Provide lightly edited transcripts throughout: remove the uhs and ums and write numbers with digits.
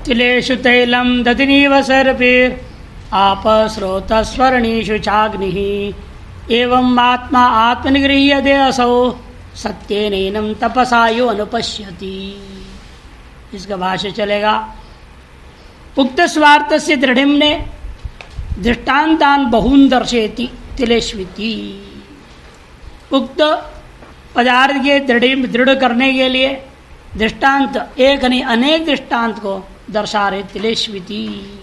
तिलेषु तैलं दधिनीव सर्पिर् आप स्रोतस्वर्णीषु चाग्निः एवं आत्मा आत्मनिगृह्यते असौ सत्येनैनं तपसा यो अनुपश्यति। इसका भाष्य चलेगा। उक्त स्वार्थस्य दृढ़िम्ने दृष्टान्तान् बहून् दर्शयति तिलेष्विति। उक्त पदार्थ के दृढ़ करने के लिए दृष्टांत एक नहीं अनेक दृष्टांत को दर्शा रहे तिलेष्विति।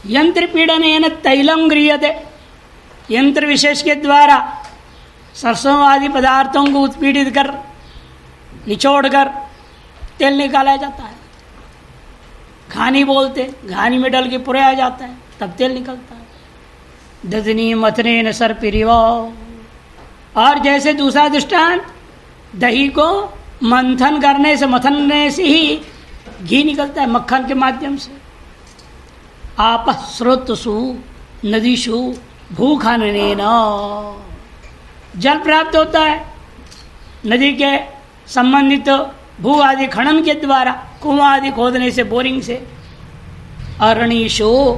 यंत्र पीड़नेन तैलम गृह्यते, यंत्र विशेष के द्वारा सरसों आदि पदार्थों को उत्पीड़ित कर निचोड़ कर तेल निकाला जाता है। घानी बोलते, घानी में डल के पुराया जाता है तब तेल निकलता है। दधनी मथनेन सर्पिरिव, और जैसे दूसरा दृष्टांत दही को मंथन करने से मथनने से ही घी निकलता है मक्खन के माध्यम से। आप स्रोतसु नदीषु भूखननेन, जल प्राप्त होता है नदी के संबंधित भू आदि खनन के द्वारा, कुआं आदि खोदने से, बोरिंग से। अरणीषु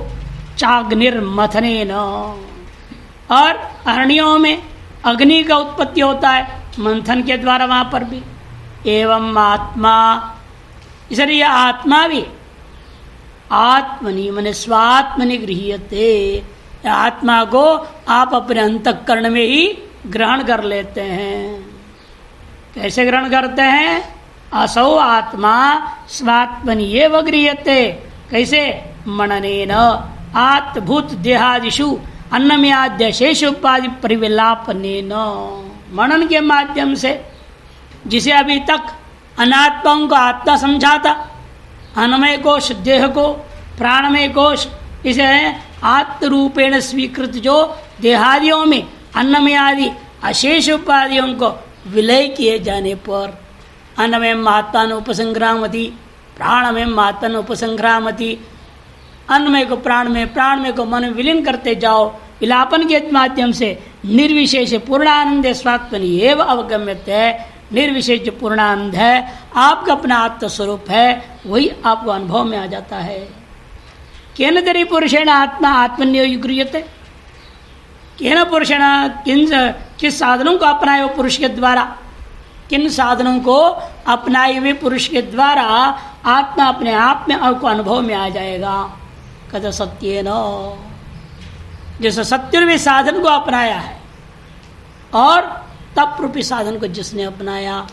चाग्निर्मथनेन, और अरण्यों में अग्नि का उत्पत्ति होता है मंथन के द्वारा, वहां पर भी। एवं आत्मा, इसलिए आत्मा भी आत्मनि मन स्वात्मनि गृह्यते, आत्मा को आप अपने अंतःकरण में ही ग्रहण कर लेते हैं। कैसे ग्रहण करते हैं? असौ आत्मा स्वात्मनि एव गृह्यते। कैसे? मननेन आत्भूत देहादिषु अन्नमयाद्य शेष उपाधि परिविलापनेन, मनन के माध्यम से। जिसे अभी तक अनात्माओं को आत्मा समझा था, अन्नमय कोश देह को, प्राणमय कोश इसे आत्मरूपेण स्वीकृत, जो देहादियों में अन्नमय आदि अशेष उपाधियों को विलय किए जाने पर अन्नमय आत्मान उपसंग्रामति, प्राणमय आत्मान उपसंग्रामति, अन्नमय को प्राण में, प्राणमय को मन में विलीन करते जाओ। विलापन के माध्यम से निर्विशेष पूर्णानंद स्वात्मनि एव अवगम्यते, निर्विशेष जो पूर्णानंद है आपका अपना आत्म स्वरूप है, वही आपको अनुभव में आ जाता है। केन तरी पुरुषेण आत्मा आत्मन्यो गृह्यते, केन पुरुषेण, किस साधनों को अपनाए हुए पुरुष के द्वारा, किन साधनों को अपनाए हुए पुरुष के द्वारा आत्मा अपने आप में आपको अनुभव में आ जाएगा। कद सत्येन, जैसे सत्य रूपी साधन को अपनाया है और तप रूपी साधन को जिसने अपनाया,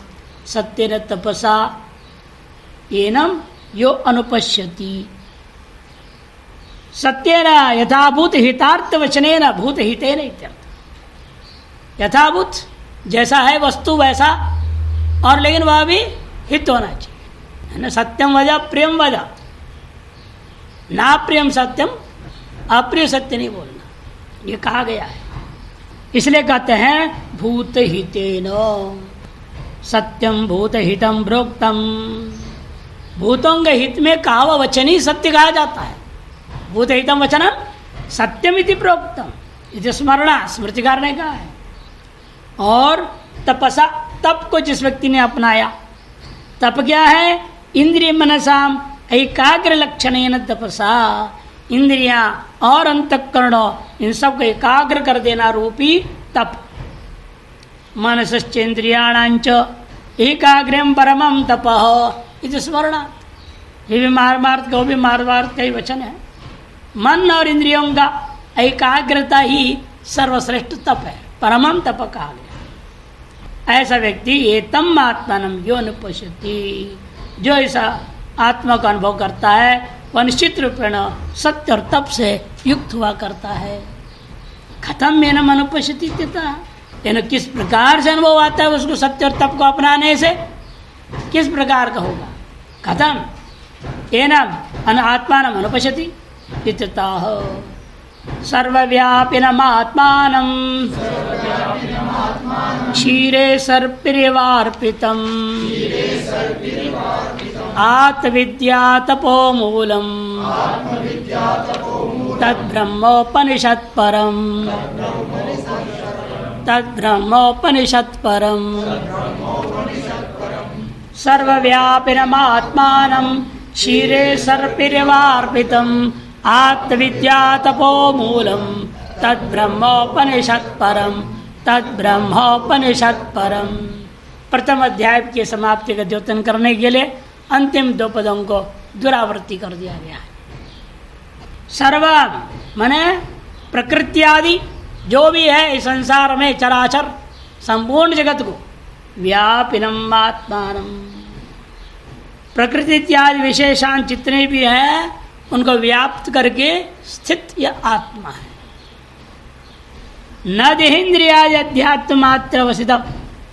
सत्येन तपसा एनम यो अनुपश्यति। सत्येन यथाभूत हितार्थ वचनेन भूत हितेन इत्यर्थ। यथाभूत जैसा है वस्तु वैसा, और लेकिन वह भी हित होना चाहिए, है ना। सत्यम वजह प्रियम वजह, ना प्रियम सत्यम, अप्रिय सत्य नहीं बोलना, ये कहा गया है। इसलिए कहते हैं भूत हितेन सत्यम भूत हितम प्रोक्तम। भूतों के हित में कहा हुआ वचन ही सत्य कहा जाता है। भूत हितम वचनम सत्यम इति प्रोक्तम, इति स्मरणा, स्मृतिकार ने कहा है। और तपसा, तप को जिस व्यक्ति ने अपनाया, तप क्या है? इंद्रिय मनसाम एकाग्र लक्षणेन तपसा, इंद्रियां और अंतःकरण इन सब को एकाग्र कर देना रूपी तप। मनसश्चेन्द्रियाणांच एकाग्र्यम परमं तपः इति स्मरणा। ये भी मार्ग को भी मार्ग का ही वचन है। मन और इंद्रियों का एकाग्रता ही सर्वश्रेष्ठ तप है, परमं तप कहा गया। ऐसा व्यक्ति एतम आत्मानम यो अनुपश्यति, जो ऐसा आत्मा का अनुभव करता है वह निश्चित रूपेण सत्य और तप से युक्त हुआ करता है। खत्म में न अनुपश्यति, यानी किस प्रकार से अनुभव आता है उसको सत्य और तप को अपनाने से, किस प्रकार का होगा? खत्म एनम आत्मानम अनुपश्यति इत्यतः सर्वव्यापिनमात्मानं क्षीरे सर्पिरिवार्पितम् आत्मविद्या तपोमूलम् तद्ब्रह्मोपनिषत्परम् सर्वव्यापिनमात्मानं क्षीरे सर्पिरिवार्पितम आत्मविद्या तपो मूलम तद ब्रह्मोपनिषद परम तद ब्रह्मोपनिषद परम। प्रथम अध्याय की समाप्ति का द्योतन करने के लिए अंतिम दो पदों को दुरावृत्ति कर दिया गया है। सर्व माने प्रकृति आदि जो भी है इस संसार में चराचर संपूर्ण जगत को व्यापिनम आत्मानम, प्रकृति इत्यादि विशेषांत जितने भी हैं उनको व्याप्त करके स्थित यह आत्मा है। न देहेन्द्रियादि अध्यात्म मात्र अवस्थितम,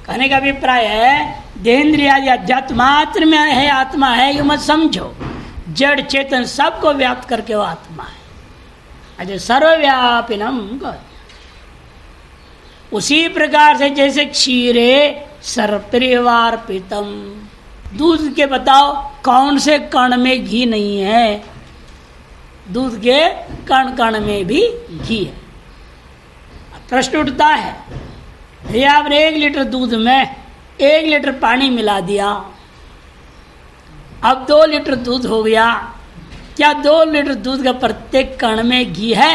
कहने का अभिप्राय है देहेन्द्रियादि अध्यात्म मात्र में है आत्मा है, यू मत समझो। जड़ चेतन सबको व्याप्त करके वो आत्मा है। अजय सर्वव्यापिनम, उसी प्रकार से जैसे क्षीरे सर्पिरिवार्पितम, दूध के बताओ कौन से कण में घी नहीं है? दूध के कण कण में भी घी है। प्रश्न उठता है, यदि आपने 1 लीटर दूध में 1 लीटर पानी मिला दिया, अब 2 लीटर दूध हो गया, क्या 2 लीटर दूध का प्रत्येक कण में घी है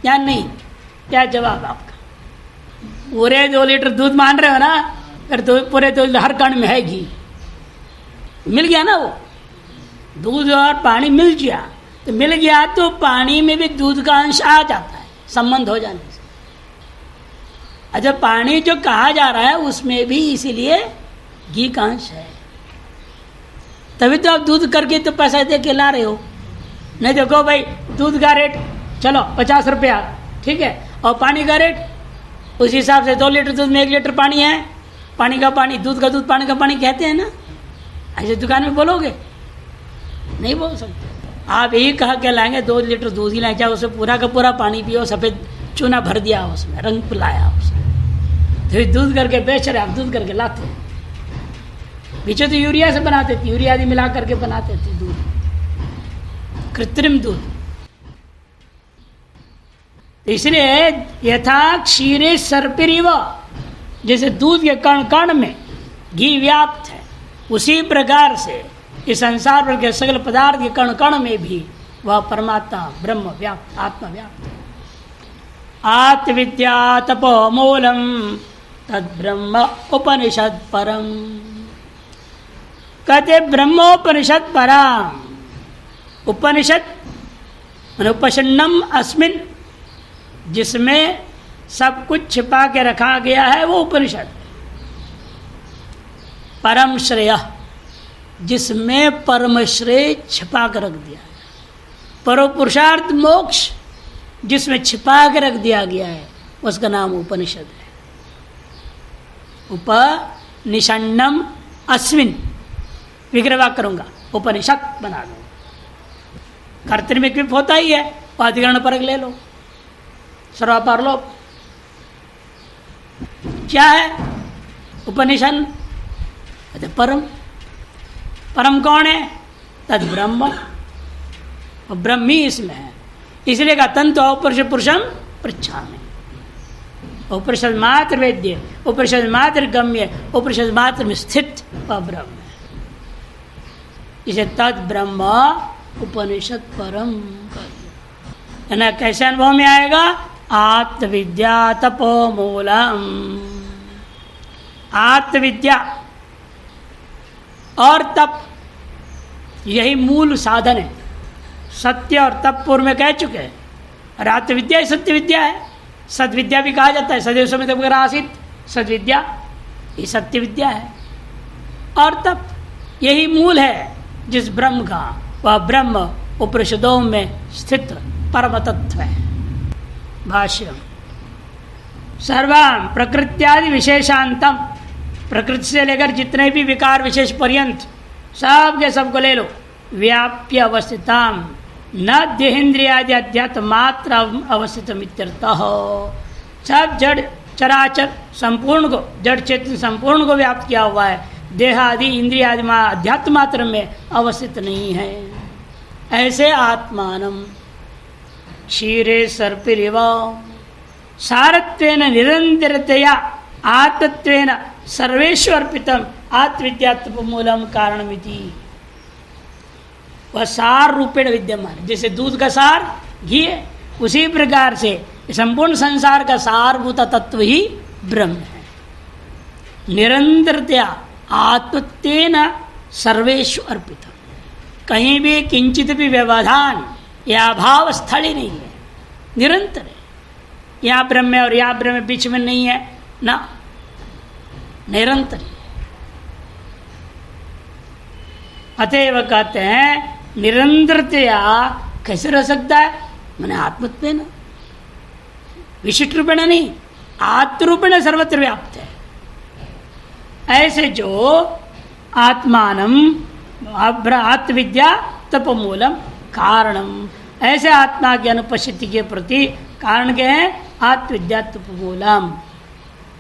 या नहीं? क्या जवाब आपका? पूरे 2 लीटर दूध मान रहे हो ना, फिर पूरे 2 लीटर हर कण में है घी, मिल गया ना। वो दूध और पानी मिल गया, तो मिल गया तो पानी में भी दूध का अंश आ जाता है संबंध हो जाने से। अच्छा, पानी जो कहा जा रहा है उसमें भी इसीलिए घी का अंश है, तभी तो आप दूध करके तो पैसा दे के ला रहे हो। नहीं देखो भाई, दूध का रेट चलो 50 रुपया, ठीक है, और पानी का रेट उस हिसाब से 2 लीटर दूध में 1 लीटर पानी है, पानी का पानी, दूध का दूध, पानी का पानी कहते हैं ना। ऐसे दुकान में बोलोगे? नहीं बोल सकते। आप यही कहा के लाएंगे 2 लीटर दूध ही लाए, चाहे उसे पूरा का पूरा पानी पियो, सफ़ेद चूना भर दिया उसमें, रंग पिलाया उसमें, तो दूध करके बेच रहे, आप दूध करके लाते हैं। पीछे तो यूरिया से बनाते थे, यूरिया आदि मिला करके बनाते थे दूध, कृत्रिम दूध। इसलिए यथा क्षीरे सर्पिरिव, जैसे दूध के कण कण में घी व्याप्त है, उसी प्रकार से इस संसार भर के सगल पदार्थ के कण कण में भी वह परमात्मा ब्रह्म व्याप्त, आत्मा व्याप्त है। आत्मविद्या तपो मूलम तद ब्रह्म उपनिषद परम, कहते ब्रह्मोपनिषद परम। उपनिषद उपशन्नम अस्मिन, जिसमें सब कुछ छिपा के रखा गया है वो उपनिषद। परम श्रेय, जिसमें परम श्रेय छिपा कर रख दिया है। परो पुरुषार्थ मोक्ष, जिसमें छिपा के रख दिया गया है, उसका नाम उपनिषद है। उपनिषन्नम अस्मिन, विग्रह करूंगा, उपनिषद बना दूंगा। कर्तृ में क्विप होता ही है, अधिकरण परक ले लो, सर्वापार लो। क्या है उपनिषद? परम। परम कौन है? तद ब्रह्म, और ब्रह्म ही इसमें है। इसलिए का तंतु औपनिष पुरुषम पृच्छामि, उपनिषद मात्र वेद्य, उपनिषद मात्र गम्य, उपनिषद मात्र में स्थित वह ब्रह्म है। इसे तद ब्रह्म उपनिषद परम कर दिया। कैसे अनुभव में आएगा? आत्मविद्या तपो मूलम, आत्मविद्या और तप, यही मूल साधन है। सत्य और तप पूर्व में कह चुके हैं, और आत्मविद्या ही सत्य विद्या है। सद्विद्या भी कहा जाता है, सदैव समित वगैरह आसित, सद्विद्या ये सत्य विद्या है। और तप यही मूल है जिस ब्रह्म का, वह ब्रह्म उपनिषदों में स्थित परम तत्व है। भाष्य, सर्वं प्रकृत्यादि विशेषांतम, प्रकृति से लेकर जितने भी विकार विशेष पर्यंत सब के सब को ले लो, व्याप्य अवस्थिताम न देहेन्द्रियादि अध्यात्म मात्र अवस्थित मित्यर्थः। सब जड़ चराचर संपूर्ण को, जड़ चेतन संपूर्ण को व्याप्त किया हुआ है, देह आदि इंद्रिय आदि अध्यात्म मात्र में अवस्थित नहीं है। ऐसे आत्मानम क्षीरे सर्पिरिव सारत्वेन निरंतरतया आत्मत्वेन सर्वेश्वर्पितम आत्मविद्यात्व मूलम कारणमिति। वह सार रूपेण विद्यमान, जैसे दूध का सार घी है, उसी प्रकार से संपूर्ण संसार का सारभूत तत्व ही ब्रह्म है। निरंतरतया आत्मत्वेन सर्वेषु अर्पित, कहीं भी किंचित भी व्यवधान या भाव स्थल ही नहीं है, निरंतर है। यहाँ ब्रह्म है और यहाँ ब्रह्म बीच में नहीं है ना, निरंतर। अतएव कहते हैं निरंतरतया कैसे रह सकता है, मैंने आत्मत्व न, विशिष्ट रूपेण नहीं, आत्मरूपेण सर्वत्र व्याप्त है। ऐसे जो आत्मानम आत्मविद्या तपमूलम कारणम, ऐसे आत्मा के अनुपस्थिति के प्रति कारण क्या है, आत्मविद्या तपमूलम।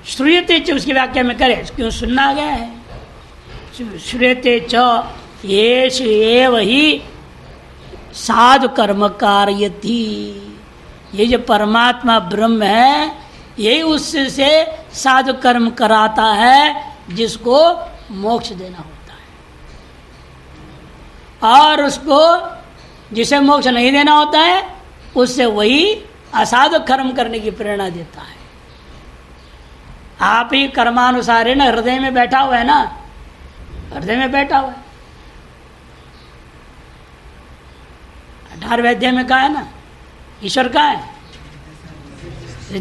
श्रूयते च, उसकी व्याख्या में करें, क्यों सुनना गया है, श्रूयते च येष एव ही साधु कर्म कार्यति, ये जो परमात्मा ब्रह्म है यही उससे साधु कर्म कराता है जिसको मोक्ष देना होता है, और उसको जिसे मोक्ष नहीं देना होता है उससे वही असाधु कर्म करने की प्रेरणा देता है। आप ही कर्मानुसार है ना, हृदय में बैठा हुआ है ना, हृदय में बैठा हुआ है। 18वें अध्याय में कहा है ना, ईश्वर का है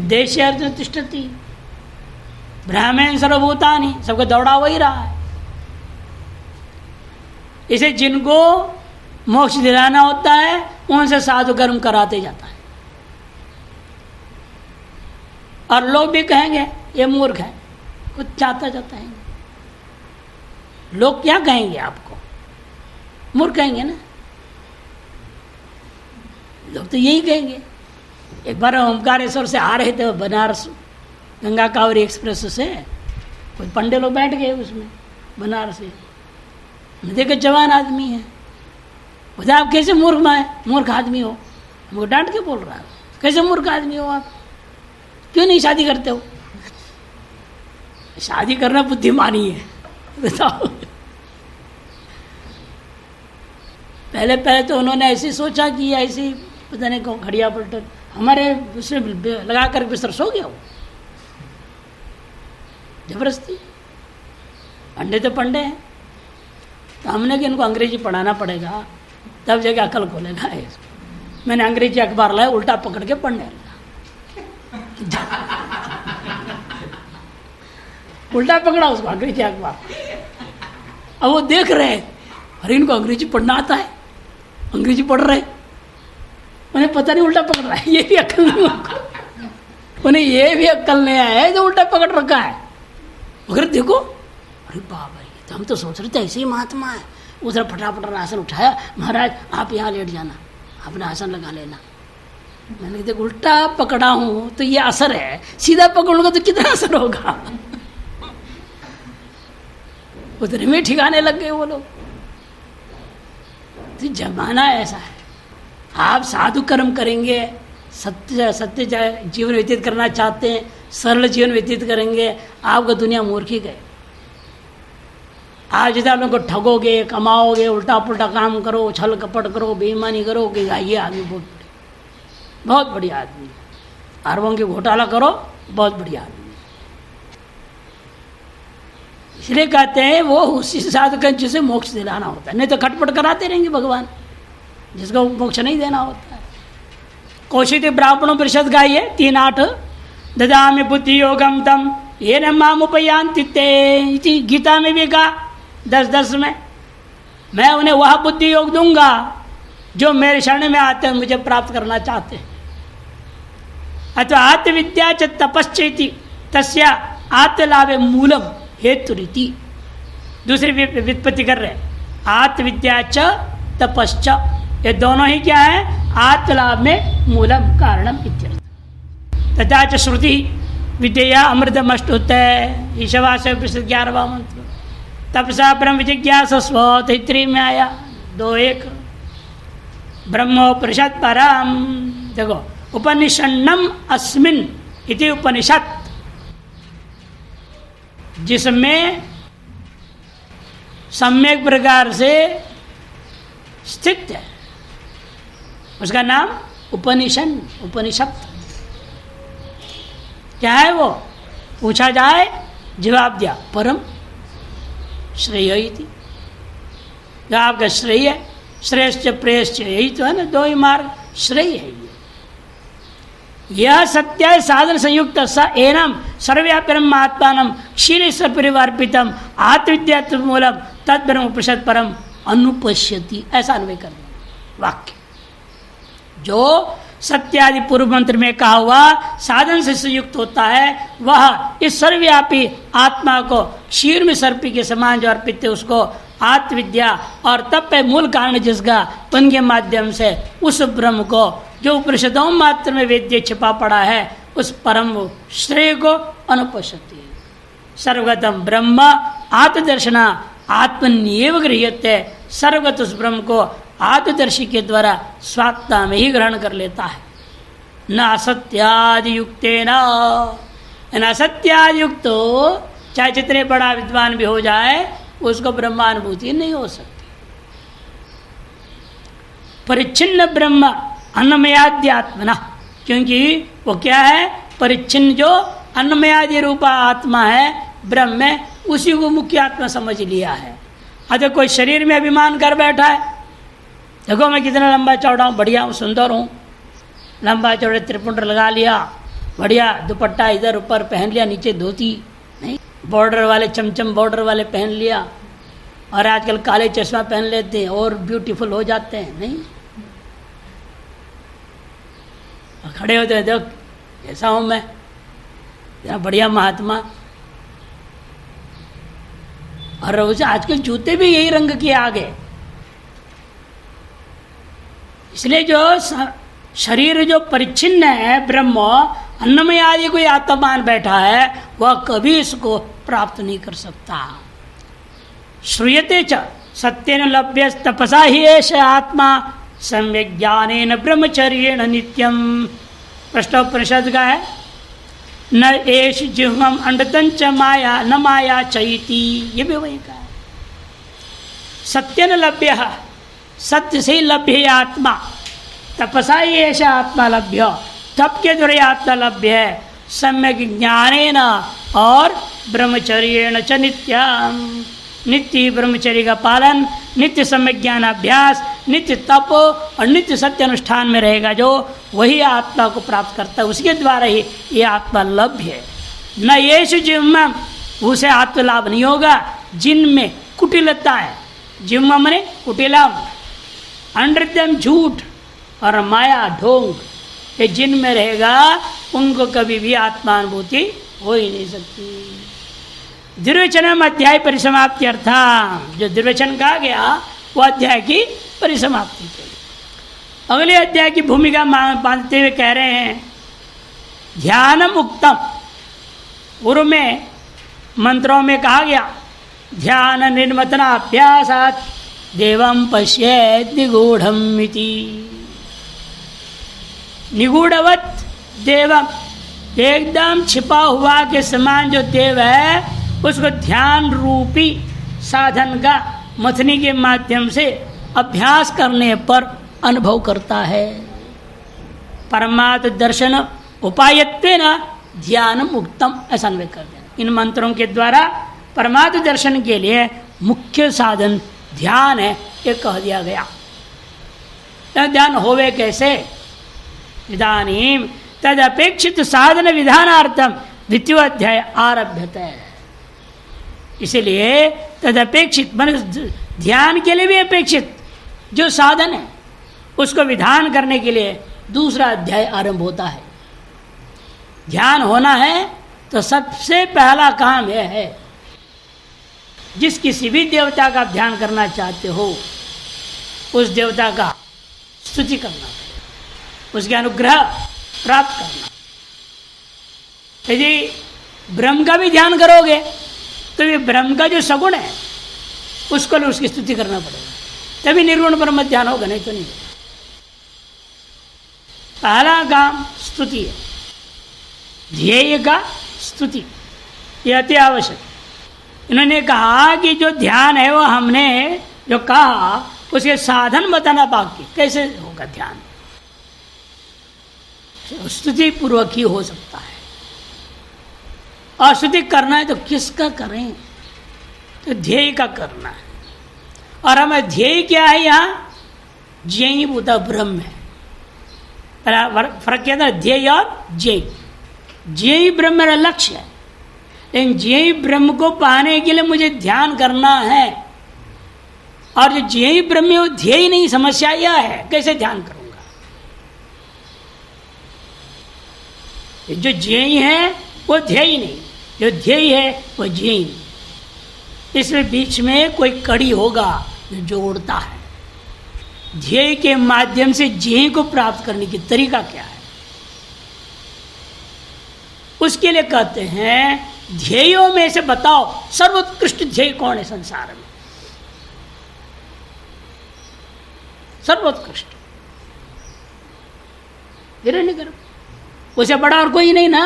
देश अर्जुन तिष्ठति ब्राह्मण सर्वभूतानि, सबको दौड़ा वही रहा है। इसे जिनको मोक्ष दिलाना होता है उनसे साधु कर्म कराते जाता है। और लोग भी कहेंगे ये मूर्ख है, कुछ चाहता जाता है। लोग क्या कहेंगे आपको, मूर्ख कहेंगे ना, लोग तो यही कहेंगे। एक बार ओमकारेश्वर से आ रहे थे बनारस, गंगा कावेरी एक्सप्रेस से, कुछ पंडे लोग बैठ गए उसमें बनारस से, देखो जवान आदमी है, बोले आप कैसे मूर्ख आदमी हो, हमको डांट के बोल रहा है, कैसे मूर्ख आदमी हो आप, क्यों नहीं शादी करते हो? शादी करना बुद्धिमानी है, बताओ। पहले तो उन्होंने ऐसे सोचा कि ऐसी पता नहीं कौन खड़िया पलटन हमारे उसमें लगा कर बिस्तर सो गया, वो जबरदस्ती। पंडे तो पंडे हैं, तो हमने कि इनको अंग्रेजी पढ़ाना पड़ेगा तब जगह अकल खोलेगा। मैंने अंग्रेजी अखबार लाया, उल्टा पकड़ के पढ़ने लगा, उल्टा पकड़ा उसको अंग्रेजी अखबार। अब वो देख रहे हैं, अरे इनको अंग्रेजी पढ़ना आता है, अंग्रेजी पढ़ रहे, उन्हें पता नहीं उल्टा पकड़ रहा है, ये भी अक्ल नहीं उनको, उन्हें ये भी अक्ल नहीं आया है जो उल्टा पकड़ रखा है। अगर देखो, अरे बाबा ये तो हम तो सोच रहे थे ऐसे ही महात्मा है। उधर फटाफट आसन उठाया, महाराज आप यहाँ लेट जाना, अपना आसन लगा लेना। मैंने देखो उल्टा पकड़ा हूँ तो ये असर है, सीधा पकड़ूंगा तो कितना असर होगा। उधर में ठिकाने लग गए वो लोग। तो जमाना ऐसा है, आप साधु कर्म करेंगे, सत्य जीवन व्यतीत करना चाहते हैं, सरल जीवन व्यतीत करेंगे, आपको दुनिया मूर्खी गए। आज जितना लोगों को ठगोगे, कमाओगे, उल्टा पुल्टा काम करो, छल कपट करो, बेईमानी करोगे, ये आदमी बहुत बढ़िया आदमी है, अरबों के घोटाला करो, बहुत बढ़िया आदमी। इसलिए कहते हैं वो उसी साधु कर्म जिसे मोक्ष दिलाना होता है, नहीं तो खटपट कराते रहेंगे भगवान, जिसको मोक्ष नहीं देना होता है। कौशिक ब्राह्मणों परिषद गाई है 3:8, ददामि बुद्धि योगम तम ये न मामुपयांति ते, गीता में भी कहा 10:10 में, मैं उन्हें वह बुद्धि योग दूंगा जो मेरे शरण में आते हैं, मुझे प्राप्त करना चाहते हैं। अथवा आत्मविद्या च तपश्चेति तस्या आत्मलाभे मूलम हेतु रीति, दूसरी व्युत्पत्ति कर रहे, आत्मविद्या च तपश्च, ये दोनों ही क्या है, आत्मलाभ में मूलम कारणम इत्यर्थ। तथा च श्रुति विद्या अमृतमष्टुत, ईशवास 11वां मंत्र, तपसा ब्रह्म जिज्ञासस्व, तैत्रीय में आया 2:1, ब्रह्मोपनिषद परम। देखो उपनिषन्नम अस्मिन इति उपनिषद, जिसमें सम्यक प्रकार से स्थित है। उसका नाम उपनिषद क्या है? वो पूछा जाए जवाब दिया, परम श्रेय थी। जो आपका श्रेय है, श्रेष्ठ प्रेष्ठ, यही तो है ना, दो ही मार्ग श्रेय है। यह सत्य साधन संयुक्त स एनम सर्वव्यापरम आत्मानम क्षीर परिवार्पितम आत्मविद्या मूलम तद ब्रह्म उपनिषद परम अनुपश्यति। ऐसा अन्वय करना वाक्य। जो सत्यादि पूर्व मंत्र में कहा हुआ साधन से संयुक्त होता है, वह इस सर्वव्यापी आत्मा को क्षीर में सर्पी के समान जो अर्पित है, उसको आत्मविद्या और तप है मूल कारण जिसका, उनके माध्यम से उस ब्रह्म को जो उपनिषदों मात्र में वेद्य छिपा पड़ा है, उस परम श्रेय को अनुपश्यति। सर्वगतम ब्रह्म आत्मदर्शना आत्मन्येव गृह्यते। सर्वगत उस ब्रह्म को आत्मदर्शी के द्वारा स्वात्मा में ही ग्रहण कर लेता है। न असत्यादि युक्तेन, असत्यादि युक्त चाहे जितने बड़ा विद्वान भी हो जाए, उसको ब्रह्मानुभूति नहीं हो सकती। परिच्छिन्न ब्रह्म अन्नमयाद्यात्मना, क्योंकि वो क्या है? परिच्छिन्न जो अन्नमयादि रूपा आत्मा है ब्रह्म में, उसी को मुख्य आत्मा समझ लिया है। अगर कोई शरीर में अभिमान कर बैठा है, देखो मैं कितना लंबा चौड़ा हूँ, बढ़िया हूँ, सुंदर हूँ, लंबा चौड़े त्रिपुंड लगा लिया, बढ़िया दुपट्टा इधर ऊपर पहन लिया, नीचे धोती नहीं, बॉर्डर वाले चमचम बॉर्डर वाले पहन लिया, और आजकल काले चश्मा पहन लेते हैं और ब्यूटीफुल हो जाते हैं। नहीं, खड़े होते हैं, देखो ऐसा हूँ मैं, बढ़िया महात्मा। और उसे आजकल जूते भी यही रंग के आ गए। इसलिए जो शरीर जो परिच्छिन्न है, ब्रह्म अन्नमय आदि कोई आत्मा मान बैठा है, वह कभी इसको प्राप्त नहीं कर सकता। श्रूयते च सत्येन लभ्य तपसा ही एष आत्मा सम्यक ज्ञानेन ब्रह्मचर्येण नित्यम। प्रश्नोपनिषद का है, न एष जिह्वम अंडतंच माया न माया चैति। ये भी वही का है। सत्यन लभ्य, सत्य से लभ्य है आत्मा। तपसा ही ऐसा आत्मा लभ्य, तप के द्वारा आत्मा लभ्य है। सम्यक ज्ञानेन और ब्रह्मचर्येण च नित्यम। नित्य ब्रह्मचर्य का पालन, नित्य सम्यक ज्ञान अभ्यास, नित्य तप और नित्य सत्य अनुष्ठान में रहेगा, जो वही आत्मा को प्राप्त करता है। उसके द्वारा ही ये आत्मा लभ्य है। न येषु जिह्वम, उसे आत्मलाभ नहीं होगा जिनमें कुटिलता है। जिह्व मने कुटिलम, अंडृत्यम झूठ और माया ढोंग, ये जिनमें रहेगा उनको कभी भी आत्मानुभूति हो ही नहीं सकती। द्विवचनम अध्याय परिसमाप्ति अर्था, जो द्विवचन कहा गया वो अध्याय की परिसमाप्ति के लिए। अगले अध्याय की भूमिका बांधते हुए कह रहे हैं, ध्यानम उक्तम। पूर्व में मंत्रों में कहा गया, ध्यान निर्मतनाभ्यासात् देवं पश्येत् निगूढ़म इति। निगूढ़वत देवम, एकदम छिपा हुआ के समान जो देव है, उसको ध्यान रूपी साधन का मथनी के माध्यम से अभ्यास करने पर अनुभव करता है। परमात्म दर्शन उपायत्वेन ध्यान मुक्तम, ऐसा अनुभव कर देना। इन मंत्रों के द्वारा परमात्म दर्शन के लिए मुख्य साधन ध्यान है, ये कह दिया गया। ध्यान होवे कैसे? इदानीम तद अपेक्षित साधन विधानार्थम द्वितीय अध्याय आरभ्यते है। इसलिए तदपेक्षित मन ध्यान के लिए भी अपेक्षित जो साधन है, उसको विधान करने के लिए दूसरा अध्याय आरंभ होता है। ध्यान होना है तो सबसे पहला काम यह है, जिस किसी भी देवता का ध्यान करना चाहते हो, उस देवता का स्तुति करना, उसके अनुग्रह प्राप्त करना। यदि ब्रह्म का भी ध्यान करोगे तो ये ब्रह्म का जो सगुण है उसको उसकी स्तुति करना पड़ेगा, तभी निर्गुण ब्रह्म ध्यान होगा, नहीं तो नहीं। पहला काम स्तुति है, ध्येय का स्तुति, ये अति आवश्यक। इन्होंने कहा कि जो ध्यान है वो हमने जो कहा उसके साधन बताना बाकी, कैसे होगा ध्यान। स्तुति पूर्वक ही हो सकता है। और स्तुति करना है तो किसका करें, तो ध्येय का करना है। और हमें ध्येय क्या है, यहाँ ज्ञेय भूता ब्रह्म है। फर्क क्या था, ध्येय और ज्ञेय। ज्ञेय ब्रह्म मेरा लक्ष्य है, लेकिन ज्ञेय ब्रह्म को पाने के लिए मुझे ध्यान करना है। और जो ज्ञेय ब्रह्म है वो ध्येय नहीं, समस्या यह है कैसे ध्यान करूंगा। जो ज्ञेय है वो ध्येय नहीं, जो ध्येय है वो ज्ञेय नहीं। इसमें बीच में कोई कड़ी होगा जो जोड़ता है। ध्येय के माध्यम से ज्ञेय को प्राप्त करने की तरीका क्या है, उसके लिए कहते हैं ध्येयों में से बताओ सर्वोत्कृष्ट ध्येय कौन है संसार में। सर्वोत्कृष्ट हिरण्यगर्भ, उसे बड़ा और कोई नहीं ना।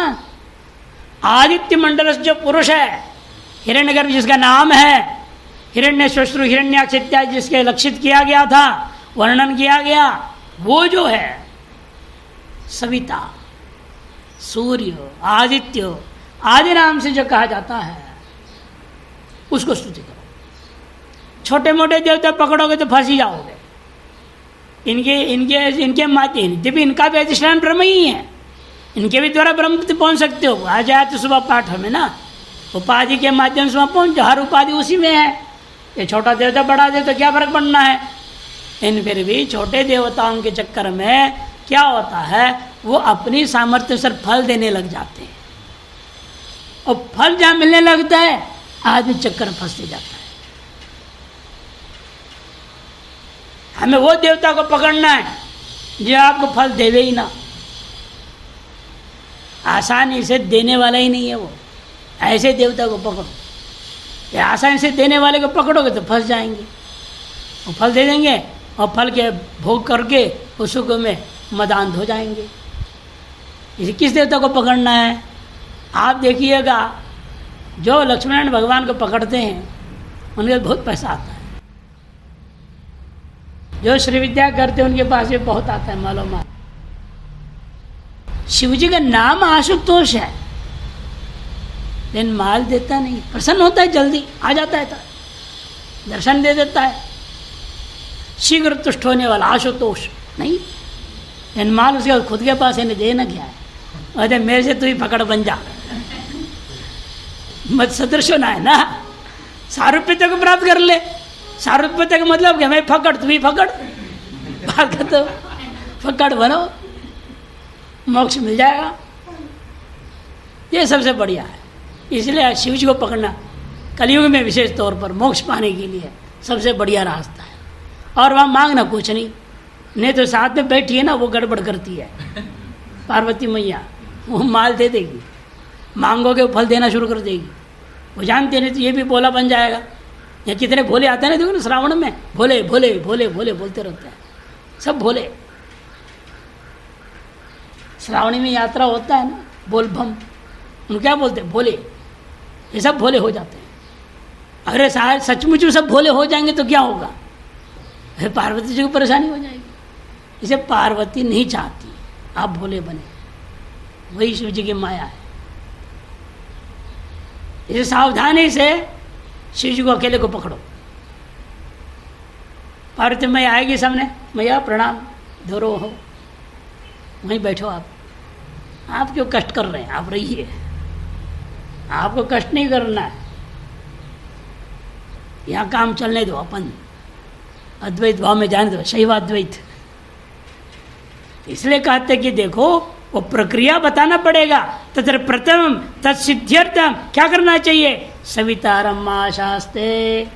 आदित्य मंडल जो पुरुष है हिरण्यगर्भ, जिसका नाम है हिरण्य श्वश्रु हिरण्याक्ष इत्यादि, जिसके लक्षित किया गया था, वर्णन किया गया, वो जो है सविता, सूर्य, आदित्य आदि नाम से जो कहा जाता है, उसको स्तुति करो। छोटे मोटे देवता पकड़ोगे तो फंस ही जाओगे। इनके माध्यम भी इनका भी अधिष्ठान ब्रह्म ही है, इनके भी द्वारा ब्रह्म तक पहुंच सकते हो। आ जाए तो सुबह पाठ में ना, उपाधि के माध्यम से वहाँ पहुँच, हर उपाधि उसी में है। ये छोटा देवता बड़ा देवता क्या फर्क पड़ना है। इन फिर भी छोटे देवताओं के चक्कर में क्या होता है, वो अपनी सामर्थ्य से फल देने लग जाते हैं, और फल जहाँ मिलने लगता है आदमी चक्कर में फंसते जाता है। हमें वो देवता को पकड़ना है जो आपको फल देवे ही ना, आसानी से देने वाला ही नहीं है वो। ऐसे देवता को पकड़ो, ये आसानी से देने वाले को पकड़ोगे तो फंस जाएंगे। वो फल दे देंगे और फल के भोग करके उस सुख में मदान्त हो जाएंगे। इसे किस देवता को पकड़ना है, आप देखिएगा जो लक्ष्मीनारायण भगवान को पकड़ते हैं उनके बहुत पैसा आता है। जो श्री विद्या करते हैं उनके पास भी बहुत आता है, मालूम। शिव जी का नाम आशुतोष है, लेकिन माल देता नहीं। प्रसन्न होता है, जल्दी आ जाता है, तो दर्शन दे देता है, शीघ्र तुष्ट होने वाला आशुतोष नहीं। लेकिन माल उसके खुद के पास इन्हें देना क्या है। अरे मेरे से तू ही पकड़ बन जा, मत सदृश होना है ना। सारूप्यता को प्राप्त कर ले। सारूप्यता का मतलब क्या, मैं पकड़ तू भी पकड़, बात तो पकड़ बनो, मोक्ष मिल जाएगा। ये सबसे बढ़िया है। इसलिए शिव जी को पकड़ना कलयुग में विशेष तौर पर मोक्ष पाने के लिए सबसे बढ़िया रास्ता है। और वहाँ मांगना कुछ नहीं तो साथ में बैठी है ना, वो गड़बड़ करती है पार्वती मैया, वो माल दे देगी, मांगोगे वो फल देना शुरू कर देगी। वो जानते नहीं तो ये भी भोला बन जाएगा। या कितने भोले आते हैं ना, देखो ना श्रावण में, भोले भोले भोले भोले बोलते रहते हैं, सब भोले। श्रावणी में यात्रा होता है ना, बोलबम, उन क्या बोलते हैं, भोले। ये सब भोले हो जाते हैं। अरे शायद सचमुच में सब भोले हो जाएंगे तो क्या होगा, फिर पार्वती जी को परेशानी हो जाएगी। इसे पार्वती नहीं चाहती आप भोले बने, वही शिव जी की माया है। इसे सावधानी से शिव जी को अकेले को पकड़ो। पार्वती मैया आएगी सामने, मैया प्रणाम, धोरो हो, वहीं बैठो आप क्यों कष्ट कर रहे हैं, आप रहिए, आपको कष्ट नहीं करना है, यहाँ काम चलने दो, अपन अद्वैत भाव में जाने दो, शैवाद्वैत। इसलिए कहते कि देखो वो प्रक्रिया बताना पड़ेगा। तत्र प्रथम तत्सिद्ध्यर्थम क्या करना चाहिए, सवितारम शास्ते।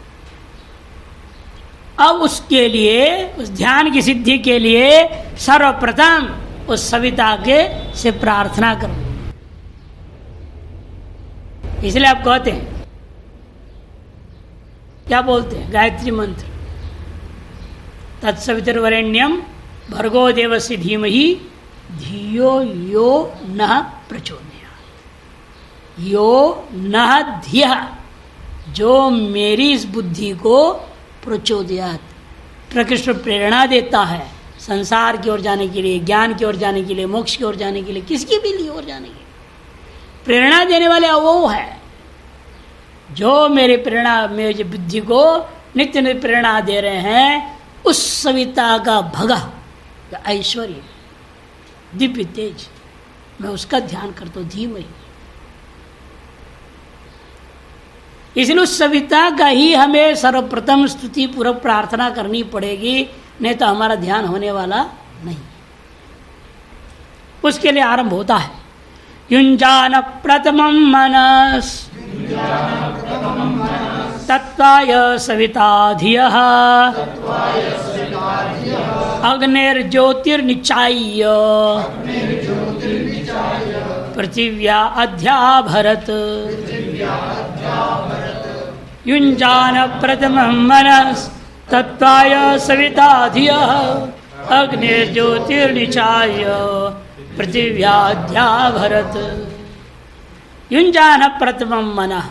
अब उसके लिए, उस ध्यान की सिद्धि के लिए सर्वप्रथम उस सविता के से प्रार्थना करो। इसलिए आप कहते हैं, क्या बोलते हैं, गायत्री मंत्र, तत्सवितुर्वरेण्यम भर्गो देवस्य धीमहि धियो यो नः प्रचोदयात्। यो नः धियः, जो मेरी इस बुद्धि को प्रचोदयात्, प्रकृष्ट प्रेरणा देता है संसार की ओर जाने के लिए, ज्ञान की ओर जाने के लिए, मोक्ष की ओर जाने के लिए, किसकी भी लिए ओर जाने के लिए प्रेरणा देने वाले वो है जो मेरे प्रेरणा, मेरे बुद्धि को नित्य नित्य प्रेरणा दे रहे हैं। उस सविता का भगा, ऐश्वर्य, दिव्य तेज, मैं उसका ध्यान करता हूँ धीमहि। इसलिए उस सविता का ही हमें सर्वप्रथम स्तुति पूर्वक प्रार्थना करनी पड़ेगी, नहीं तो हमारा ध्यान होने वाला नहीं। उसके लिए आरंभ होता है युञ्जान प्रथमं मनस तत्वाय सविता धियः अग्निर्ज्योतिर्निचाय्य पृथिव्या अध्याभरत। युञ्जान प्रथमं मनस तत्वाय सविता धियः अग्निर्ज्योतिर्निचाय्य पृथिव्या अध्याभरत। युञ्जान प्रथमं मनः,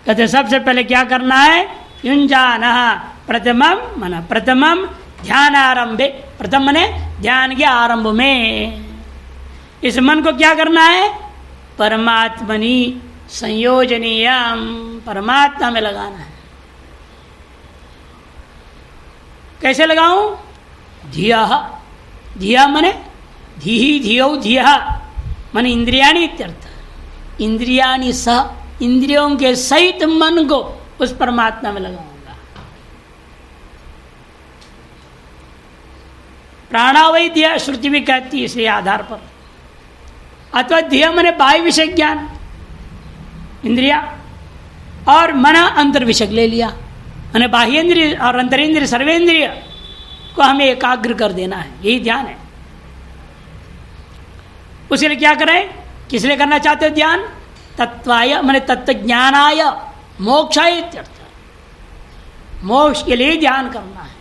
कहते सबसे पहले क्या करना है? युञ्जान प्रथमं मनः, प्रथमम ध्यान आरंभे, प्रथम मने ध्यान के आरंभ में इस मन को क्या करना है? परमात्मनि संयोजनीयम, परमात्मा में लगाना है। कैसे लगाऊं? धिया, धिया मने धी धियो धिया मने इंद्रियाणि इत्यर्थ। इंद्रियाणि सह, इंद्रियों के सहित मन को उस परमात्मा में लगाऊंगा। प्राणावैद्य श्रुति भी कहती है इसलिए आधार पर। अथवा ध्येय मने बाह्य विषय ज्ञान, इंद्रिया और मन अंतर विषय ले लिया, मैंने बाह्य इंद्रिय और अंतरेंद्रिय सर्वेंद्रिय को हमें एकाग्र कर देना है, यही ध्यान है। उसी लिए क्या करें? किस लिए करना चाहते हो ध्यान? तत्वाय माने तत्व ज्ञानाय मोक्षाय इत्यर्थ, मोक्ष के लिए ध्यान करना है।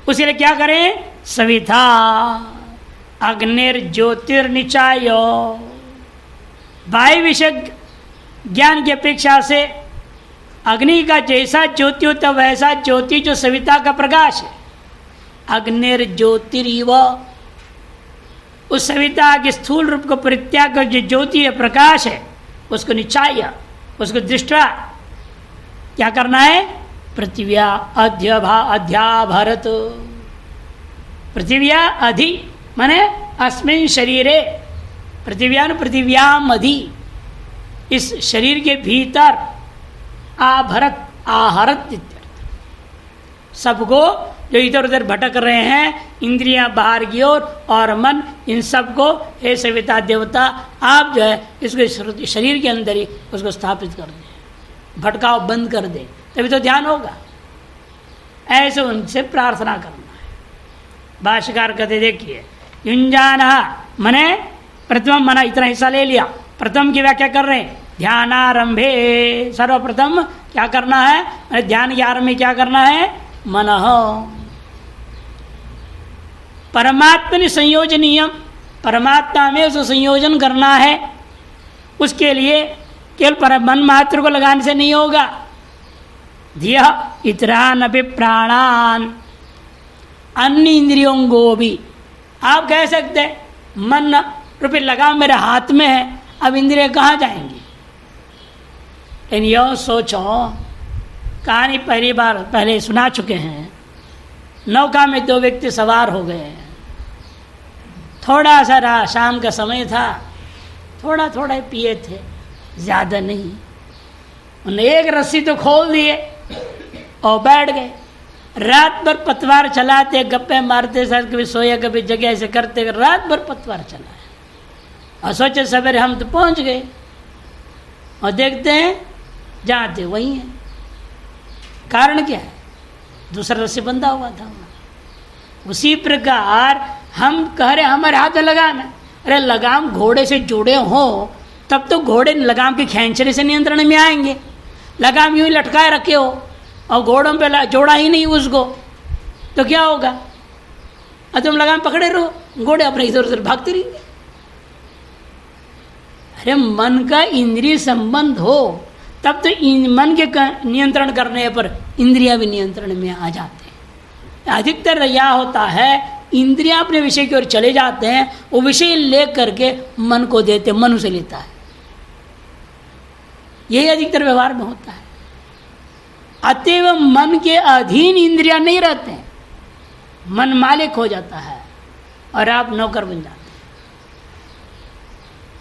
उसी लिए क्या करें? सविता अग्निर्ज्योतिर्निचाय, बाह्य विषय ज्ञान की अपेक्षा से अग्नि का जैसा ज्योति होता वैसा ज्योति जो सविता का प्रकाश है। अग्निर्ज्योतिरिव, उस सविता के स्थूल रूप को परित्याग कर जो ज्योति है, प्रकाश है, उसको निचाय, उसको दृष्टा क्या करना है? पृथिव्या अध्याभरत, पृथिव्या अधि माने अस्मिन् शरीरे, पृथिव्याम अधि, इस शरीर के भीतर आभरत आहरत इत्यर्थ। सबको जो इधर उधर भटक रहे हैं, इंद्रियां बाहर की ओर और मन, इन सबको हे सविता देवता आप जो है इसको शरीर के अंदर ही उसको स्थापित कर दें, भटकाव बंद कर दे, तभी तो ध्यान होगा। ऐसे उनसे प्रार्थना करना है। भाष्यकार कहते देखिए युञ्जान मने प्रथम मना, इतना हिस्सा ले लिया। प्रथम की व्याख्या कर रहे हैं ध्यानारंभे, सर्वप्रथम क्या करना है? ध्यान के आरंभ में क्या करना है? मनः परमात्मा संयोजनीय, परमात्मा में उसको संयोजन करना है। उसके लिए केवल मन मात्र को लगाने से नहीं होगा। धिय इतरान अपि प्राणान, अन्य इंद्रियों को भी आप कह सकते हैं मन रूपी लगाम मेरे हाथ में है, अब इंद्रिय कहाँ जाएंगी? लेकिन यह सोचो, कहानी पहली बार पहले सुना चुके हैं। नौका में दो व्यक्ति सवार हो गए, थोड़ा सा शाम का समय था, थोड़ा थोड़ा पिए थे, ज़्यादा नहीं। उन्हें एक रस्सी तो खोल दिए और बैठ गए। रात भर पतवार चलाते, गप्पे मारते, सर कभी सोया कभी जगह ऐसे करते, रात भर पतवार चलाए और सोचे सवेरे हम तो पहुंच गए, और देखते हैं जहाँ थे वहीं है। कारण क्या है? दूसरा रस्सी बंधा हुआ था। उसी प्रकार हम कह रहे हमारे हाथ में लगाम है। अरे लगाम घोड़े से जुड़े हो तब तो घोड़े लगाम के खींचने से नियंत्रण में आएंगे। लगाम यूं ही लटकाए रखे हो और घोड़ों पे जोड़ा ही नहीं उसको, तो क्या होगा? और तुम लगाम पकड़े रहो, घोड़े अपने इधर उधर भागते रहेंगे। अरे मन का इंद्रिय संबंध हो तब तो मन के नियंत्रण करने पर इंद्रियां भी नियंत्रण में आ जाते हैं। अधिकतर यह होता है इंद्रियां अपने विषय की ओर चले जाते हैं, वो विषय ले करके मन को देते, मन उसे लेता है। यही अधिकतर व्यवहार में होता है। अतएव मन के अधीन इंद्रियां नहीं रहते हैं, मन मालिक हो जाता है और आप नौकर बन जाते हैं।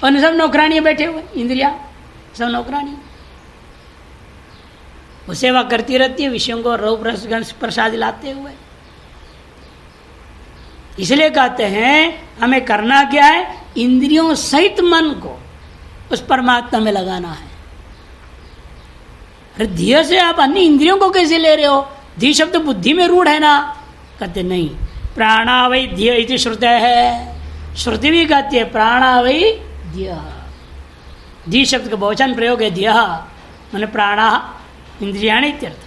और सब नौकरानियां बैठे हुए, इंद्रियां सब नौकरानी, वो सेवा करती रहती है विषयों को रूप रस प्रसाद लाते हुए। इसलिए कहते हैं हमें करना क्या है, इंद्रियों सहित मन को उस परमात्मा में लगाना है। अरे धिय से आप अन्य इंद्रियों को कैसे ले रहे हो, धी शब्द बुद्धि में रूढ़ है ना। कहते नहीं, प्राणावै धिय इति श्रुति है, श्रुति भी कहती है प्राणावै धिय। धी शब्द का बहुवचन प्रयोग है धिय, मैंने प्राणा इंद्रियाणि इत्यर्थ।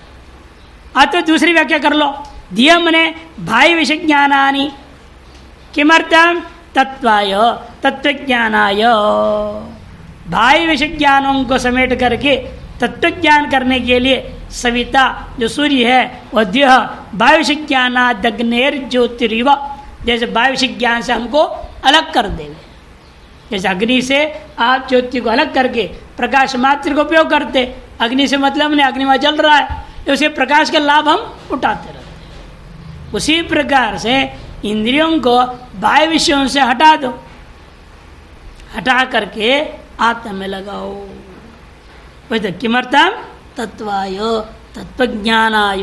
तो दूसरी व्याख्या कर लो, धिय मने भाई विषय ज्ञानानि, किमर्थम तत्वाय तत्वज्ञानाय, भाई विषय ज्ञानों को समेट करके तत्वज्ञान करने के लिए सविता जो सूर्य है वह द्यः वायुष ज्ञानादग्नेर ज्योतिरिव, जैसे वायुष ज्ञान से हमको अलग कर देंगे। जैसे अग्नि से आप ज्योति को अलग करके प्रकाश मात्र को उपयोग करते, अग्नि से मतलब नहीं, अग्नि में जल रहा है, उसे प्रकाश का लाभ हम उठाते रहते। उसी प्रकार से इंद्रियों को बाह्य विषयों से हटा दो, हटा करके आत्मा में लगाओ। वही किमर्थम तत्वाय तत्वज्ञानाय।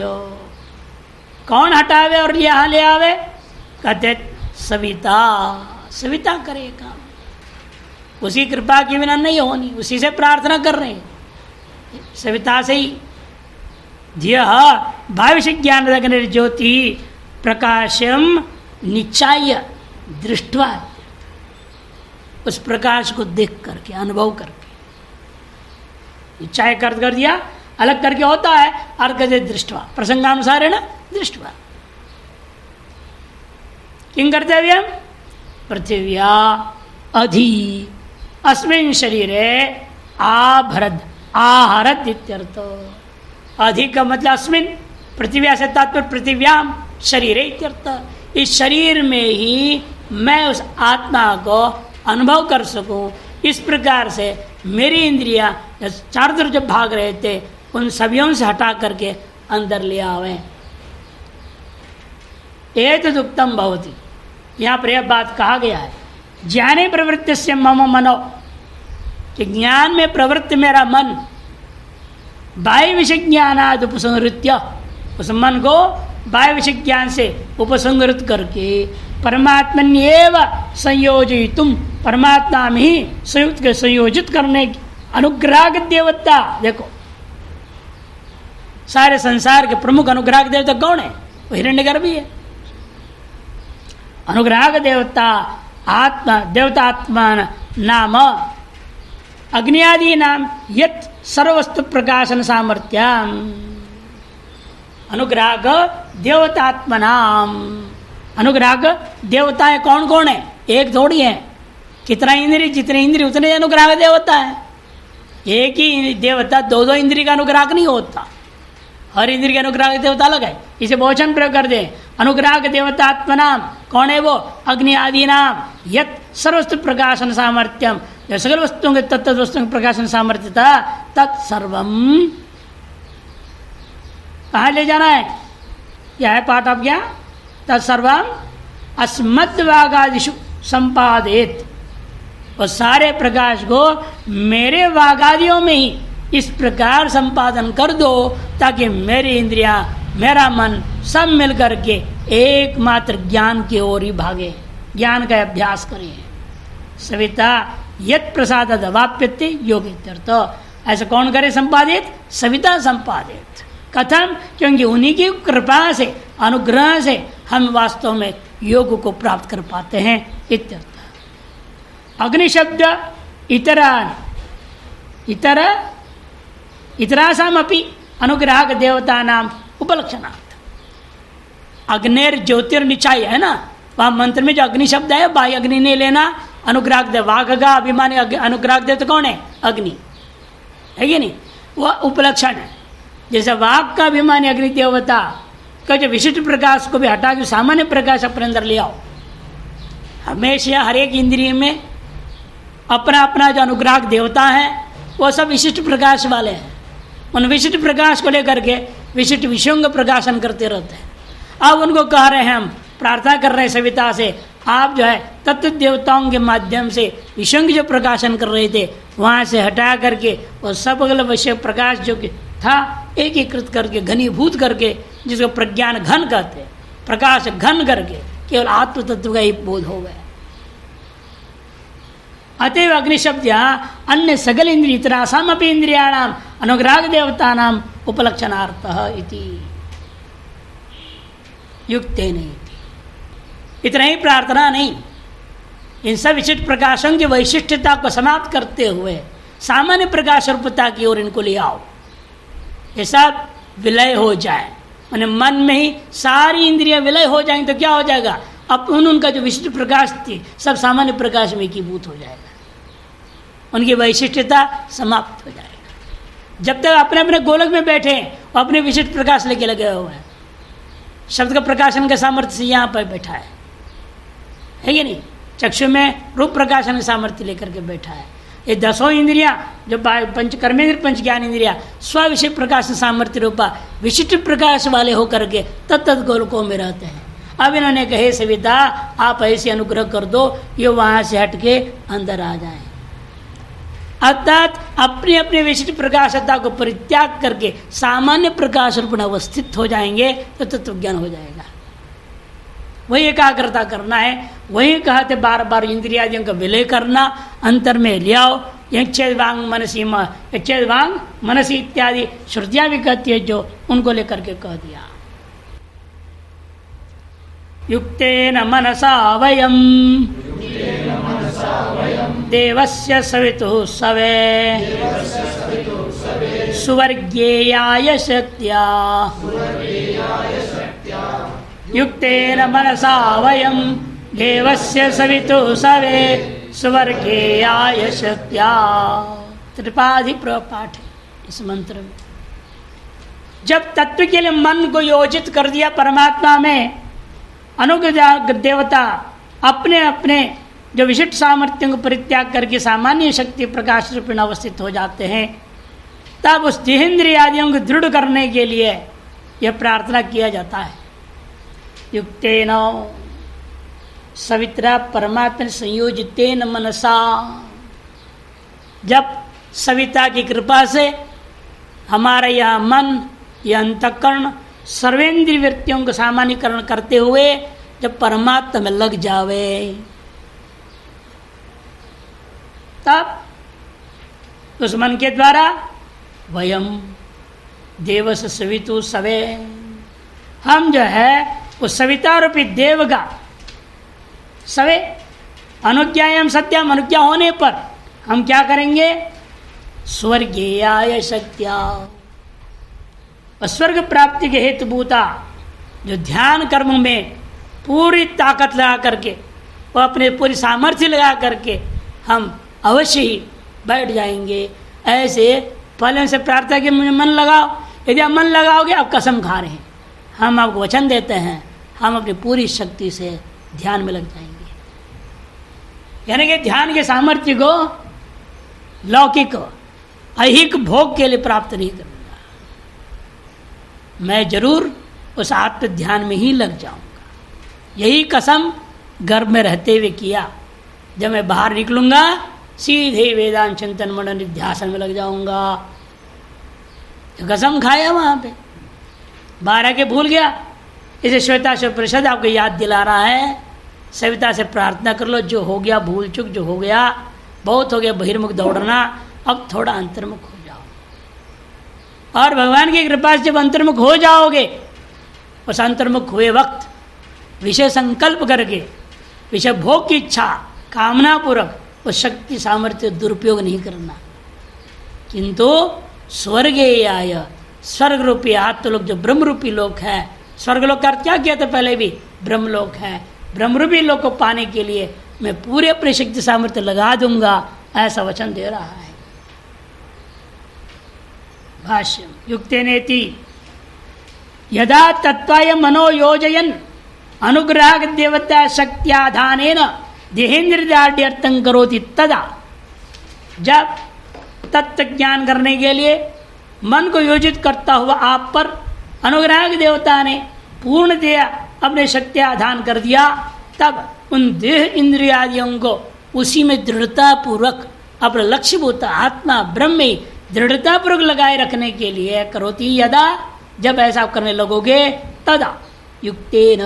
कौन हटावे और यहाँ ले आवे, कहते सविता, सविता करे काम। उसी कृपा के बिना नहीं होनी, उसी से प्रार्थना कर रहे हैं, सविता से ही। धिय भाविष ज्ञान ज्योति प्रकाशम निचाय दृष्टवा, उस प्रकाश को देख करके अनुभव करके, निचाय कर दिया अलग करके होता है, अर्घ दे दृष्टवा, प्रसंगानुसार है ना, दृष्टवा। किं कर्तव्यम, पृथिव्या अधि अस्मिन् शरीरे आभरद आहरत इत्यर्थ। अधिक मतलब अस्मिन्, पृथिव्या से तात्पर्य पृथिव्याम शरीरे इत्यर्थ। इस शरीर में ही मैं उस आत्मा को अनुभव कर सकूं, इस प्रकार से मेरी इंद्रियां चारों तरफ जब भाग रहे थे उन सभियों से हटा करके अंदर ले आवे। एतद् उक्तम भवति, यहाँ पर यह बात कहा गया है, ज्ञाने प्रवृत्ति से मम मनो, कि ज्ञान में प्रवृत्त मेरा मन, बाह्य विषय ज्ञानाद उपसंहृत्य, उस मन को बाह्य विषय ज्ञान से उपसंहृत करके परमात्मन्येव संयोजितुम, परमात्मा में ही संयोजित करने की अनुग्राह देवता। देखो सारे संसार के प्रमुख अनुग्राह देवता कौन है, वो हिरण्यगर्भ ही है। अनुग्राह देवता आत्मा, देवता आत्मा नाम अग्नि आदि नाम यत् सर्वस्तु प्रकाशन सामर्थ्यम, अनुग्राह देवतात्मा नाम। अनुग्राह देवताएं कौन कौन है, एक थोड़ी है, कितना इंद्रिय, जितने इंद्रिय उतने अनुग्राह देवता है। एक ही देवता दो दो इंद्रिय का अनुग्राह नहीं होता, हर इंद्रिय के अनुग्राह देवता अलग है। इसे बहुवचन प्रयोग कर दे, अनुग्राह देवता आत्मा नाम कौन है, वो अग्नि आदि नाम यत् सर्वस्तु प्रकाशन सामर्थ्यम, जो सकल वस्तुओं के तत्त वस्तुओं के प्रकाशन सामर्थ्य था, तत्सर्वम कहाँ ले जाना है, यह है पाठ आप क्या, तत्सर्वम अस्मद्वागादिषु संपादित, और सारे प्रकाश को मेरे वागादियों में ही इस प्रकार संपादन कर दो ताकि मेरी इंद्रियां, मेरा मन सब मिल करके एकमात्र ज्ञान की ओर ही भागे, ज्ञान का अभ्यास करें। सविता यत् प्रसाद अवाप्यते योगित्यर्थ, ऐसा कौन करे संपादित, सविता संपादित। कथम, क्योंकि उन्हीं की कृपा से, अनुग्रह से हम वास्तव में योग को प्राप्त कर पाते हैं इत्यर्थ। अग्नि शब्द इतरासामपि अनुग्राहक देवता नाम उपलक्षणार्थ। अग्नेर ज्योतिर्निचाय है ना, वहां मंत्र में जो अग्नि शब्द है, बाह्य अग्नि नहीं लेना, अनुग्राहक देव, वाघ का अभिमानी अनुग्राहक देवता कौन है, अग्नि है कि नहीं, वह उपलक्षण है। जैसे वाघ का अभिमानी अग्नि देवता का जो विशिष्ट प्रकाश को भी हटा के सामान्य प्रकाश अपने अंदर ले आओ। हमेशा हर एक इंद्रिय में अपना अपना जो अनुग्राहक देवता है वो सब विशिष्ट प्रकाश वाले हैं। उन विशिष्ट प्रकाश को लेकर के विशिष्ट विषयों का प्रकाशन करते रहते हैं। अब उनको कह रहे हैं, हम प्रार्थना कर रहे हैं सविता से, आप जो है तत्व देवताओं के माध्यम से विषयों की जो प्रकाशन कर रहे थे वहाँ से हटा करके वो सब अगल विषय प्रकाश जो था एकीकृत करके घनीभूत करके, जिसको प्रज्ञान घन कहते हैं, प्रकाश घन करके केवल आत्म तत्व का ही बोध हो गया। अतएव अग्नि शब्द यहाँ अन्य सगल इंद्रिय इतरासाम अपि इंद्रियाणाम अनुग्राहक देवतानाम उपलक्षणार्थः इति युक्ते नहीं। इतना ही प्रार्थना नहीं, इन सब विशिष्ट प्रकाशों की वैशिष्टता को समाप्त करते हुए सामान्य प्रकाश रूपता की ओर इनको ले आओ। ये सब विलय हो जाए, मैंने मन में ही सारी इंद्रियां विलय हो जाएंगी तो क्या हो जाएगा, अब उनका जो विशिष्ट प्रकाश थी सब सामान्य प्रकाश में एकीभूत हो जाएगा, उनकी वैशिष्टता समाप्त हो जाएगा। जब तक अपने अपने गोलक में बैठे और अपने विशिष्ट प्रकाश लेके लगे हुए हैं, शब्द का प्रकाशन का सामर्थ्य से यहाँ पर बैठा है कि नहीं, चक्षु में रूप प्रकाशन का सामर्थ्य लेकर के बैठा है। ये 10 इंद्रियां जो पंच कर्मेंद्र पंच ज्ञान इंद्रिया स्व विषय प्रकाश सामर्थ्य रूपा विशिष्ट प्रकाश वाले होकर के तत्त गोलकों में रहते हैं। अब इन्होंने कहे सविता आप ऐसे अनुग्रह कर दो ये वहां से हटके अंदर आ जाए, अर्थात अपने अपने विशिष्ट प्रकाशता को परित्याग करके सामान्य प्रकाश रूप में अवस्थित हो जाएंगे तो तत्व ज्ञान हो जाएगा। वही एकाग्रता करना है, वही कहते बार बार इंद्रियादियों का विलय करना, अंतर में ले आओ। यक्षेद वांग मनसी यक्षेद वांग मनसी इत्यादि श्रुतियां भी कहती है जो उनको लेकर के कह दिया। युक्तेन मनसा वयम् देवस्य सवितुः सवे सुवर्गेयाय शक्त्या युक्तेन मनसा वयम् देवस्य सवितुः सवे सुवर्गेयाय शक्त्या। त्रिपादी पाठ है इस मंत्र में। जब तत्व के लिए मन को योजित कर दिया परमात्मा में, अनुग्रह देवता अपने अपने जो विशिष्ट सामर्थ्यों को परित्याग करके सामान्य शक्ति प्रकाश रूप में अवस्थित हो जाते हैं, तब उस देहेंद्रिय आदियों को दृढ़ करने के लिए यह प्रार्थना किया जाता है। युक्तेन सवित्रा परमात्मा संयोजितेन मनसा। जब सविता की कृपा से हमारा यह मन, यह अंतःकरण सर्वेंद्रिय वृत्तियों को सामान्यकरण करते हुए जब परमात्मा में लग जावे, तब उस मन के द्वारा वयम देवस सवितु सवे, हम जो है उस सविता रूपी देव का सवे अनुज्ञायाम सत्याम, अनुज्ञा होने पर हम क्या करेंगे, स्वर्गीयाय शक्त्या, स्वर्ग प्राप्ति के हेतुभूता जो ध्यान कर्म में पूरी ताकत लगा करके और अपने पूरी सामर्थ्य लगा करके हम अवश्य ही बैठ जाएंगे। ऐसे पहले से प्रार्थना के मुझे मन लगाओ, यदि आप मन लगाओगे आप कसम खा रहे हैं, हम आपको वचन देते हैं हम अपनी पूरी शक्ति से ध्यान में लग जाएंगे। यानी कि ध्यान के सामर्थ्य को लौकिक ऐहिक भोग के लिए प्राप्त नहीं करूँगा, मैं जरूर उस आत्म ध्यान में ही लग जाऊंगा। यही कसम गर्भ में रहते हुए किया, जब मैं बाहर निकलूंगा सीधे वेदांत चिंतन मनन निध्यासन में लग जाऊंगा। तो कसम खाया वहां पे, बाहर आके भूल गया। इसे श्वेता शिव परिषद आपको याद दिला रहा है, सविता से प्रार्थना कर लो, जो हो गया भूल चुक जो हो गया, बहुत हो गया बहिर्मुख दौड़ना, अब थोड़ा अंतर्मुख हो जाओ। और भगवान की कृपा से जब अंतर्मुख हो जाओगे, उस अंतर्मुख हुए वक्त विषय संकल्प करके विषय भोग की इच्छा कामना पूर्वक उस शक्ति सामर्थ्य दुरुपयोग नहीं करना, किंतु स्वर्गेयाय स्वर्ग रूपी आत्मलोक जो ब्रह्म रूपी लोक है, स्वर्गलोक का अर्थ क्या किया था पहले भी, ब्रह्मलोक है, ब्रह्मरूपी लोक को पाने के लिए मैं पूरे अपनी शक्ति सामर्थ्य लगा दूंगा, ऐसा वचन दे रहा है। भाष्य युक्तेनेति यदा तत्वाय मनो योजयन अनुग्रह देवता शक्त्याधानेन देहेन्द्रियार्थं करोति तदा, जब तत्व ज्ञान करने के लिए मन को योजित करता हुआ आप पर अनुग्रह देवता ने पूर्णतया अपने शक्त्याधान कर दिया, तब उन देह इंद्रियादियों को उसी में दृढ़ता पूर्वक अपने लक्ष्यभूत आत्मा ब्रह्म में दृढ़ता पूर्वक लगाए रखने के लिए करोति यदा, जब ऐसा करने लगोगे तदा युक्तेन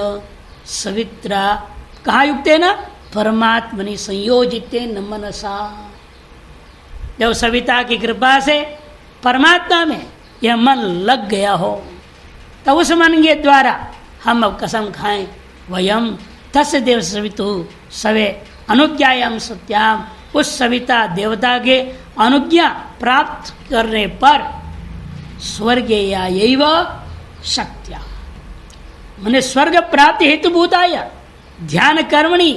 सवित्रा, कहाँ युक्तेन? परमात्मनि संयोजितेन मनसा, जब सविता की कृपा से परमात्मा में यह मन लग गया हो, तो उस मन के द्वारा हम अब कसम खाएं, वयम तस्य देव सवितु सवे अनुज्ञायाम सत्याम, उस सविता देवता के अनुज्ञा प्राप्त करने पर स्वर्गीय शक्त्या, मैंने स्वर्ग प्राप्ति हेतुभूताय ध्यान कर्मणि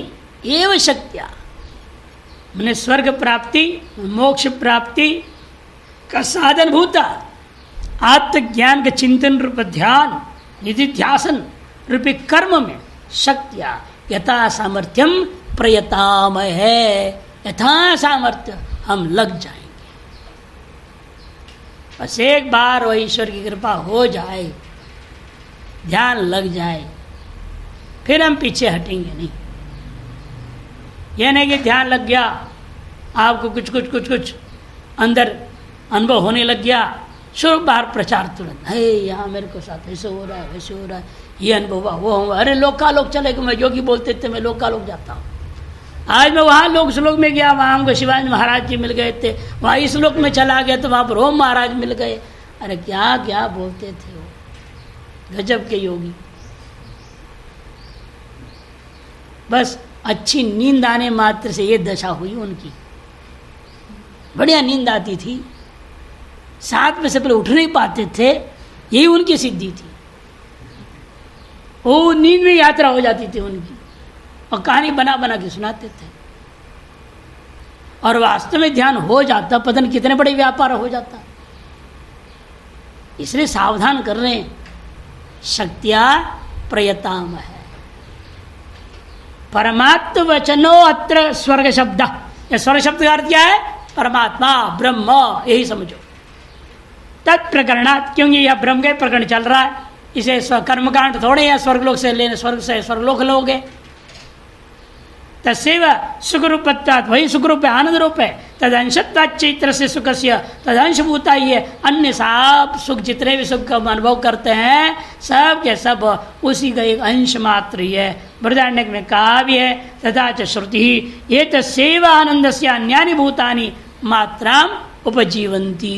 एव शक्त्या, मैंने स्वर्ग प्राप्ति मोक्ष प्राप्ति का साधन भूता आत्मज्ञान के चिंतन रूप ध्यान निधिध्यासन रूपी कर्म में शक्तिया यथा सामर्थ्यम प्रयताम है, यथा सामर्थ्य हम लग जाएंगे। बस एक बार वो ईश्वर की कृपा हो जाए, ध्यान लग जाए, फिर हम पीछे हटेंगे नहीं। यह नहीं कि ध्यान लग गया, आपको कुछ अंदर अनुभव होने लग गया, शुरू बाहर प्रचार तुरंत है, यहाँ मेरे को साथ ऐसे हो रहा है वैसे हो रहा है, ये अनुभव हुआ वो हुआ, अरे लोकालोक चले, मैं योगी बोलते थे मैं लोकालोक जाता हूँ। आज मैं वहाँ लोक श्लोक में गया, वहाँ हमको शिवाजी महाराज जी मिल गए थे, वहाँ इस लोक में चला गया तो वहाँ पर ओम महाराज मिल गए। अरे क्या क्या बोलते थे वो, गजब के योगी। बस अच्छी नींद आने मात्र से ये दशा हुई उनकी, बढ़िया नींद आती थी, 7 बजे से पहले उठ नहीं पाते थे, यही उनकी सिद्धि थी। वो नींद में यात्रा हो जाती थी उनकी, और कहानी बना बना के सुनाते थे, और वास्तव में ध्यान हो जाता, पता नहीं कितने बड़े व्यापार हो जाता। इसलिए सावधान कर रहे हैं, शक्तिया प्रयताम है। परमात्म वचनो अत्र स्वर्ग शब्द, यह स्वर्ग शब्द का अर्थ क्या है? परमात्मा ब्रह्म, यही समझो। तत्प्रकरणात्, क्योंकि यह ब्रह्म का प्रकरण चल रहा है, इसे कर्मकांड थोड़े या स्वर्गलोक से लेने, स्वर्ग से स्वर्गलोक लोगे। तस्व सुख रूपत्वात्, वही सुख रूप है, आनंद रूप है। तदंशत्वात् चैत्र से सुख से, तदंशभूता ही है। अन्य सब सुख, जितने भी सुख का अनुभव करते हैं, सब के सब उसी का एक अंश मात्र ही है। बृहदारण्यक में कहा भी है, तथा च श्रुति ये तस्व आनंद से अन्यानि भूतानि मात्राम उपजीवन्ति।